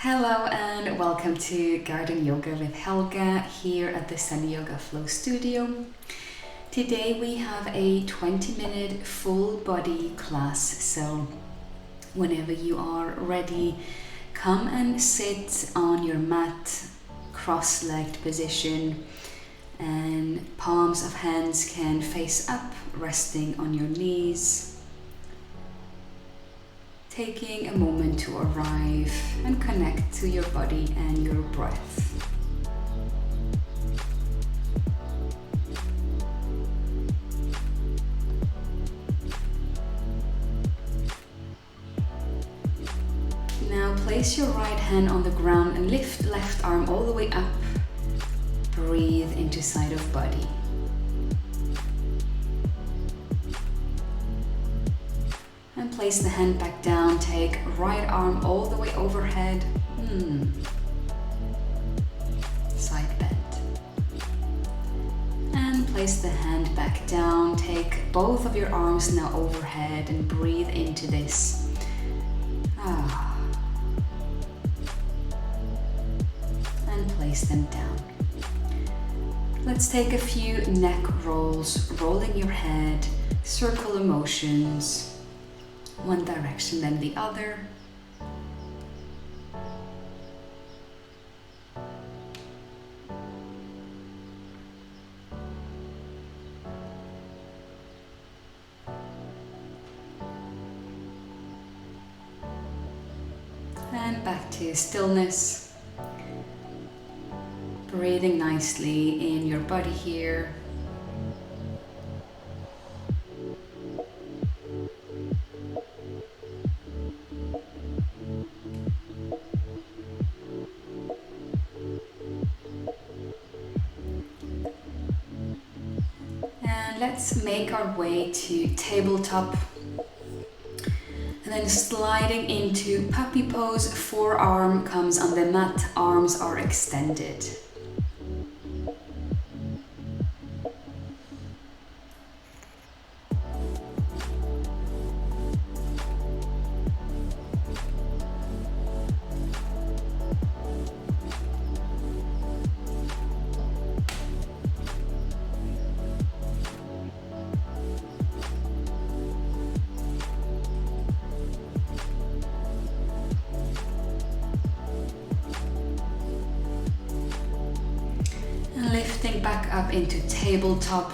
Hello and welcome to Garden Yoga with Helga here at the Sun Yoga Flow Studio. Today we have a 20-minute full body class, so whenever you are ready, come and sit on your mat, cross-legged position, and palms of hands can face up, resting on your knees. Taking a moment to arrive and connect to your body and your breath. Now place your right hand on the ground and lift left arm all the way up. Breathe into side of body. And place the hand back down, take right arm all the way overhead. Side bend. And place the hand back down, take both of your arms now overhead and breathe into this. And place them down. Let's take a few neck rolls, rolling your head, circular motions. One direction, then the other. And back to stillness. Breathing nicely in your body here. Let's make our way to tabletop and then sliding into puppy pose. Forearm comes on the mat, arms are extended. Lifting back up into tabletop,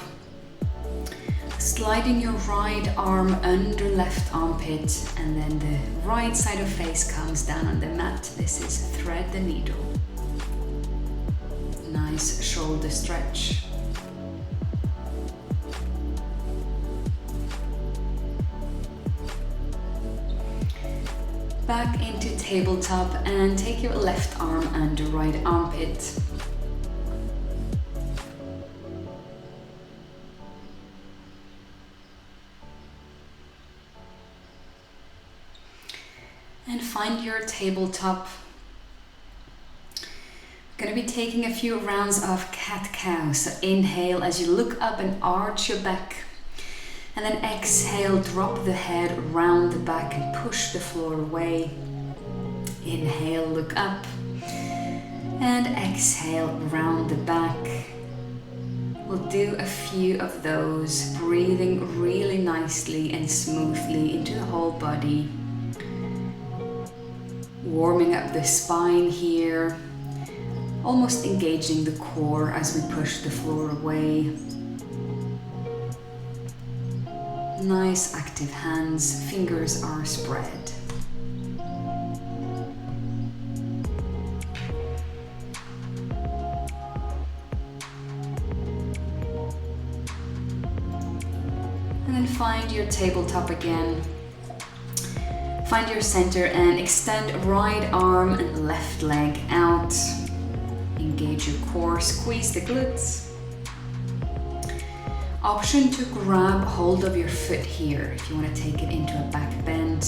sliding your right arm under left armpit, and then the right side of face comes down on the mat. This is thread the needle. Nice shoulder stretch. Back into tabletop and take your left arm under right armpit. And find your tabletop. Going to be taking a few rounds of cat-cow. So inhale as you look up and arch your back. And then exhale, drop the head round the back and push the floor away. Inhale, look up. And exhale, round the back. We'll do a few of those, breathing really nicely and smoothly into the whole body. Warming up the spine here, almost engaging the core as we push the floor away. Nice active hands, fingers are spread. And then find your tabletop again. Find your center and extend right arm and left leg out. Engage your core, squeeze the glutes. Option to grab hold of your foot here if you want to take it into a back bend.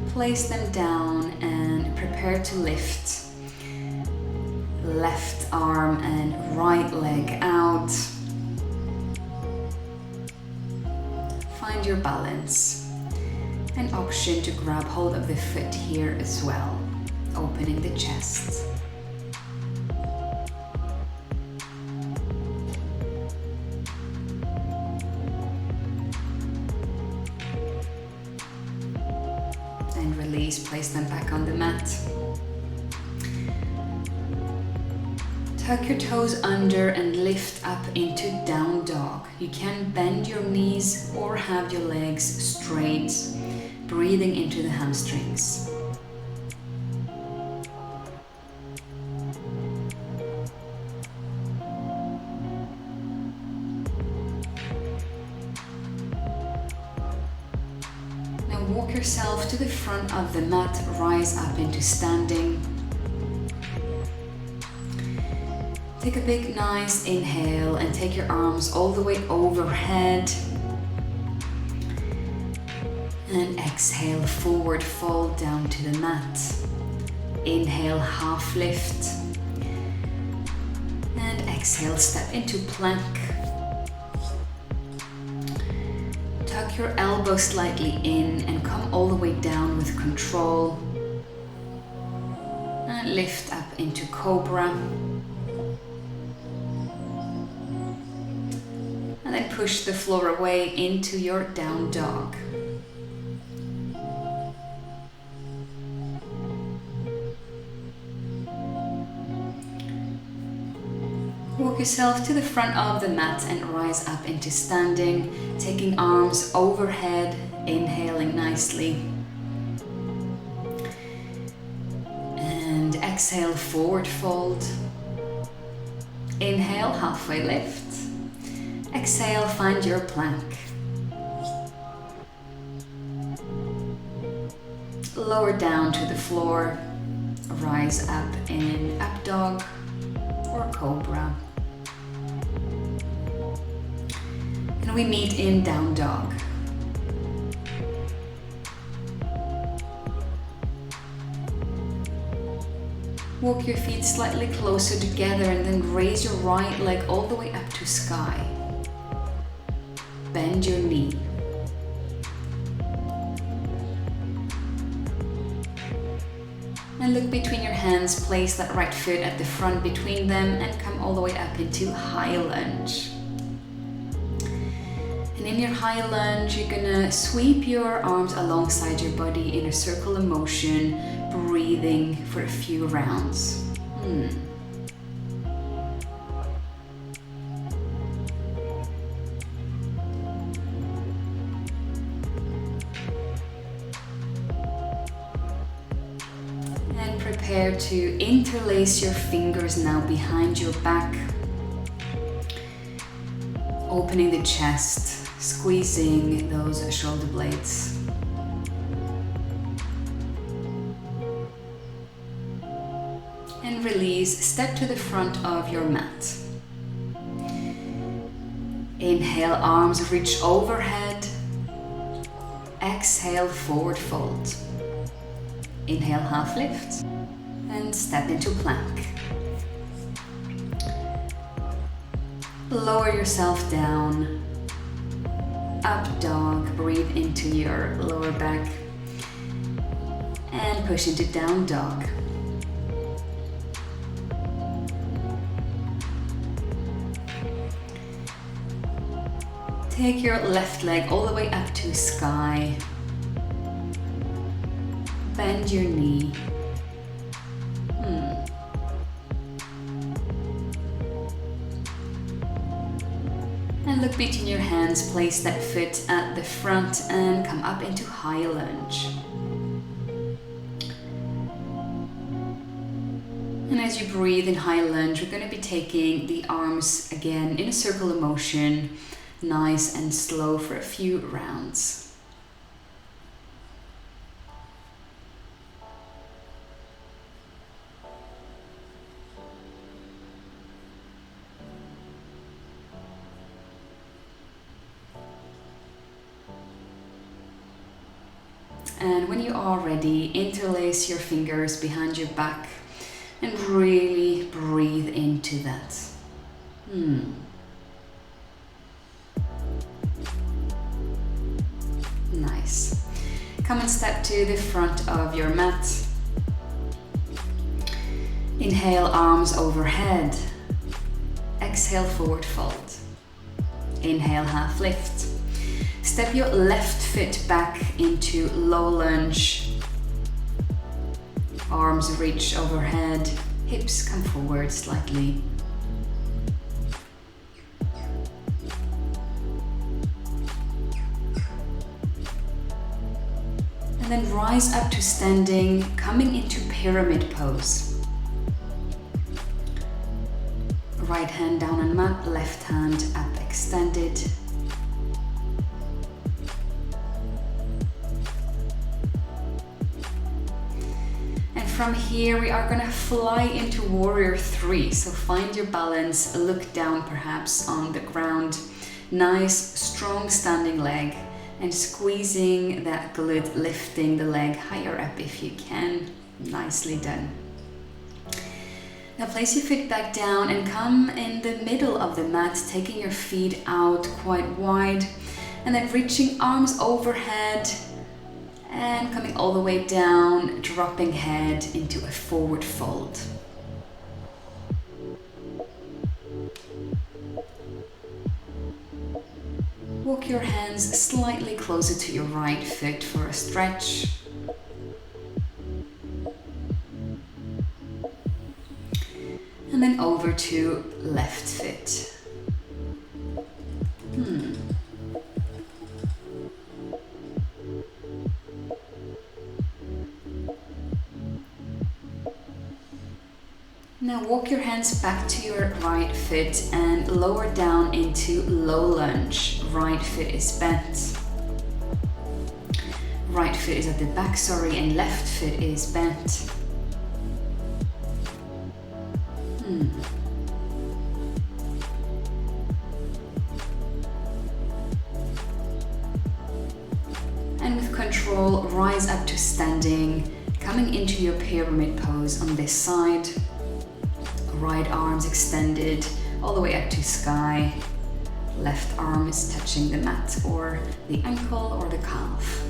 Place them down and prepare to lift. Left arm and right leg out. your balance. An option to grab hold of the foot here as well, opening the chest. And release, place them back on the mat. Tuck your toes under and lift up into down dog. You can bend your knees or have your legs straight, breathing into the hamstrings. Now walk yourself to the front of the mat, rise up into standing. Take a big, nice inhale and take your arms all the way overhead. And exhale, forward fold down to the mat. Inhale, half lift. And exhale, step into plank. Tuck your elbows slightly in and come all the way down with control. And lift up into cobra. And then push the floor away into your down dog. Walk yourself to the front of the mat and rise up into standing, taking arms overhead, inhaling nicely. And exhale, forward fold. Inhale, halfway lift. Exhale, find your plank. Lower down to the floor, rise up in up dog or cobra. And we meet in down dog. Walk your feet slightly closer together and then raise your right leg all the way up to sky. Bend your knee. And look between your hands, place that right foot at the front between them and come all the way up into high lunge. And in your high lunge, you're gonna sweep your arms alongside your body in a circle of motion, breathing for a few rounds. Prepare to interlace your fingers now behind your back, opening the chest, squeezing those shoulder blades. And release, step to the front of your mat. Inhale, arms reach overhead. Exhale, forward fold. Inhale, half lift. And step into plank. Lower yourself down. Up dog, breathe into your lower back. And push into down dog. Take your left leg all the way up to sky. Bend your knee. And look between your hands, place that foot at the front and come up into high lunge. And as you breathe in high lunge, we're going to be taking the arms again in a circle of motion, nice and slow for a few rounds. And when you are ready, interlace your fingers behind your back and really breathe into that. Come and step to the front of your mat. Inhale, arms overhead. Exhale, forward fold. Inhale, half lift. Step your left foot back into low lunge. Arms reach overhead, hips come forward slightly. And then rise up to standing, coming into pyramid pose. Right hand down on mat, left hand up extended. And from here we are gonna fly into warrior 3. So find your balance, look down perhaps on the ground. Nice, strong standing leg and squeezing that glute, lifting the leg higher up if you can. Nicely done. Now place your feet back down and come in the middle of the mat, taking your feet out quite wide and then reaching arms overhead and coming all the way down, dropping head into a forward fold. Walk your hands slightly closer to your right foot for a stretch. And then over to left foot. Now walk your hands back to your right foot and lower down into low lunge. Right foot is bent. Right foot is at the back, and left foot is bent. And with control, rise up to standing, coming into your pyramid pose on this side. Right arms extended all the way up to sky. Left arm is touching the mat or the ankle or the calf.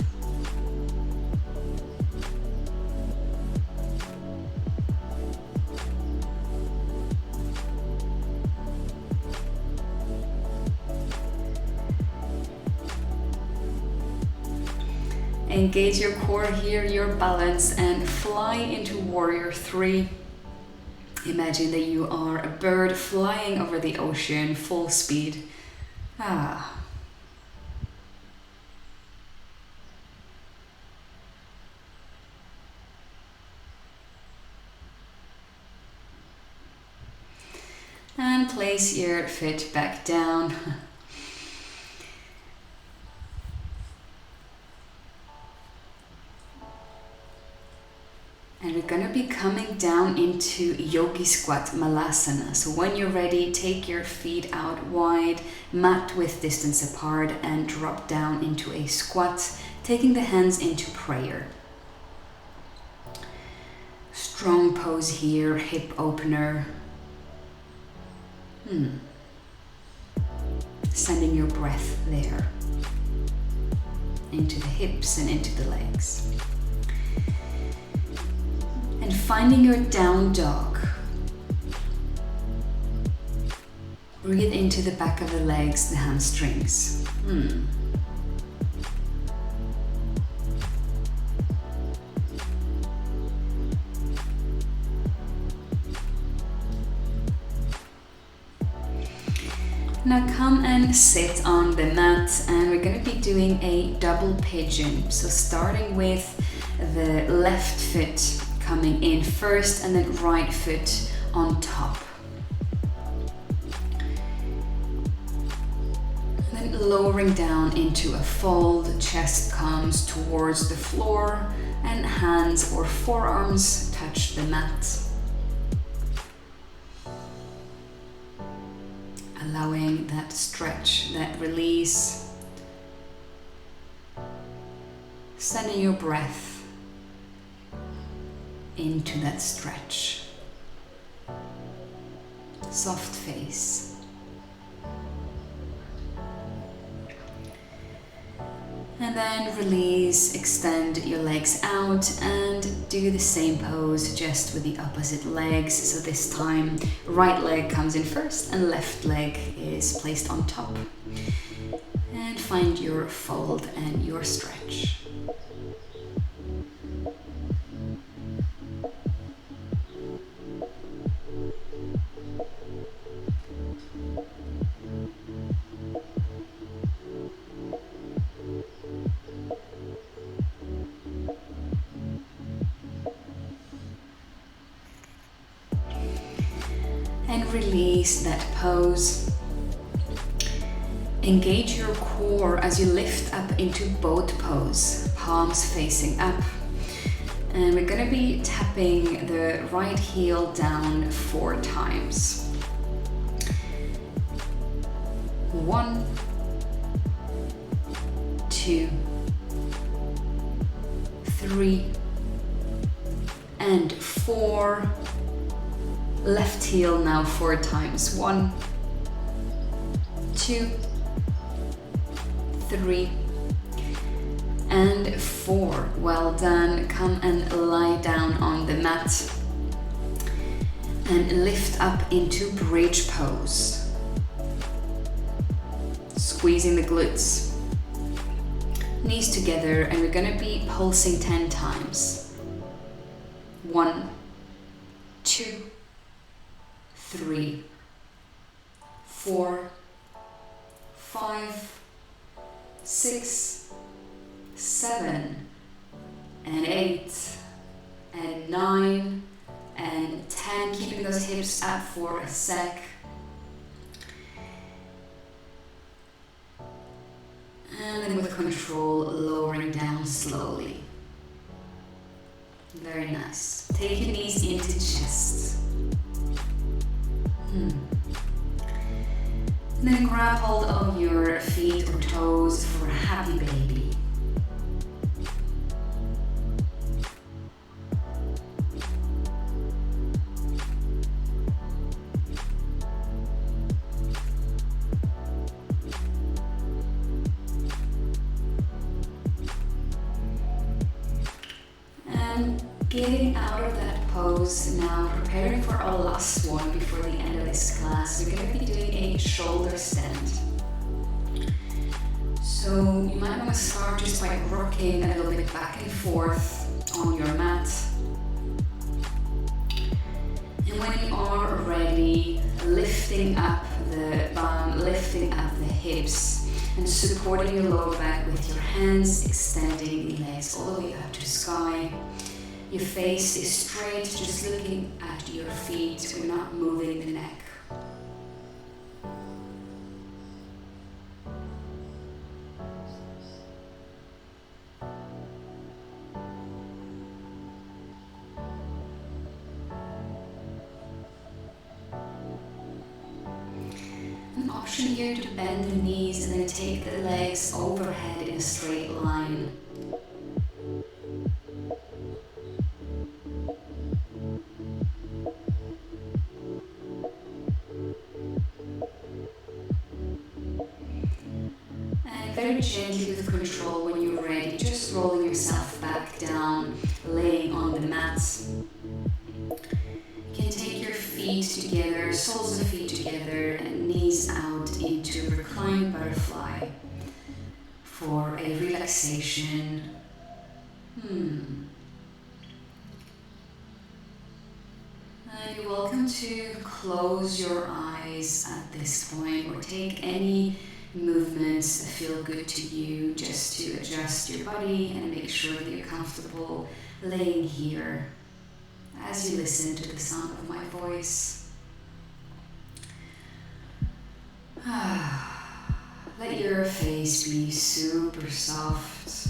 Engage your core here, your balance, and fly into warrior 3. Imagine that you are a bird flying over the ocean, full speed. And place your foot back down. And we're going to be coming down into Yogi Squat Malasana. So when you're ready, take your feet out wide, mat width distance apart, and drop down into a squat, taking the hands into prayer. Strong pose here, hip opener. Sending your breath there, into the hips and into the legs. And finding your down dog. Breathe into the back of the legs, the hamstrings. Now come and sit on the mat, and we're going to be doing a double pigeon. So starting with the left foot coming in first and then right foot on top. And then lowering down into a fold, chest comes towards the floor and hands or forearms touch the mat. Allowing that stretch, that release. Sending your breath into that stretch. Soft face. And then release, extend your legs out and do the same pose just with the opposite legs. So this time, right leg comes in first and left leg is placed on top. And find your fold and your stretch. And release that pose. Engage your core as you lift up into boat pose, palms facing up. And we're gonna be tapping the right heel down 4 times. 1, 2, 3, and 4. Left heel now 4 times. 1, 2, 3, and 4. Well done. Come and lie down on the mat and lift up into bridge pose. Squeezing the glutes. Knees together, and we're gonna be pulsing 10 times. 1, 2, 3, 4, 5, 6, 7, and 8, and 9, and 10. Keeping those hips up for a sec. And then with control, lowering down slowly. Very nice. Take your knees into chest. And then grab hold of your feet or toes for a happy baby. And getting out of that pose now, preparing for our last one before the end of this class. We're going to be doing a shoulder stand. So you might want to start just by rocking a little bit back and forth on your mat. And when you are ready, lifting up the bum, lifting up the hips, and supporting your lower back with your hands, extending the legs all the way up to the sky. Your face is straight, just looking at your feet. We're not moving the neck. An option here to bend the knees and then take the legs overhead in a straight line. And very gently with control when you're ready, just rolling yourself back down, laying on the mat. You can take your feet together, soles of the feet together, and knees out into reclined butterfly for a relaxation. And you're welcome to close your eyes at this point or take any movements that feel good to you just to adjust your body and make sure that you're comfortable laying here as you listen to the sound of my voice. Let your face be super soft.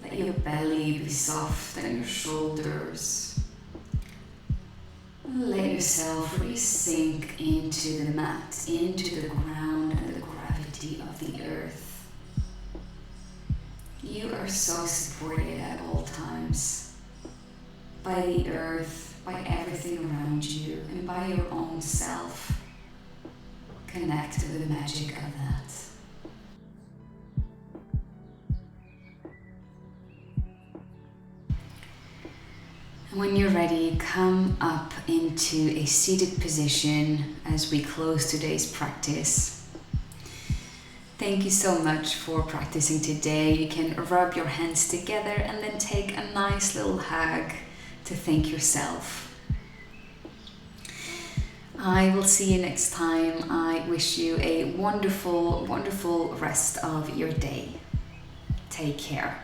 Let your belly be soft and your shoulders. Let yourself really sink into the mat, into the ground and the gravity of the earth. You are so supported at all times by the earth, by everything around you, and by your own self. Connect with the magic of that. When you're ready, come up into a seated position as we close today's practice. Thank you so much for practicing today. You can rub your hands together and then take a nice little hug to thank yourself. I will see you next time. I wish you a wonderful, wonderful rest of your day. Take care.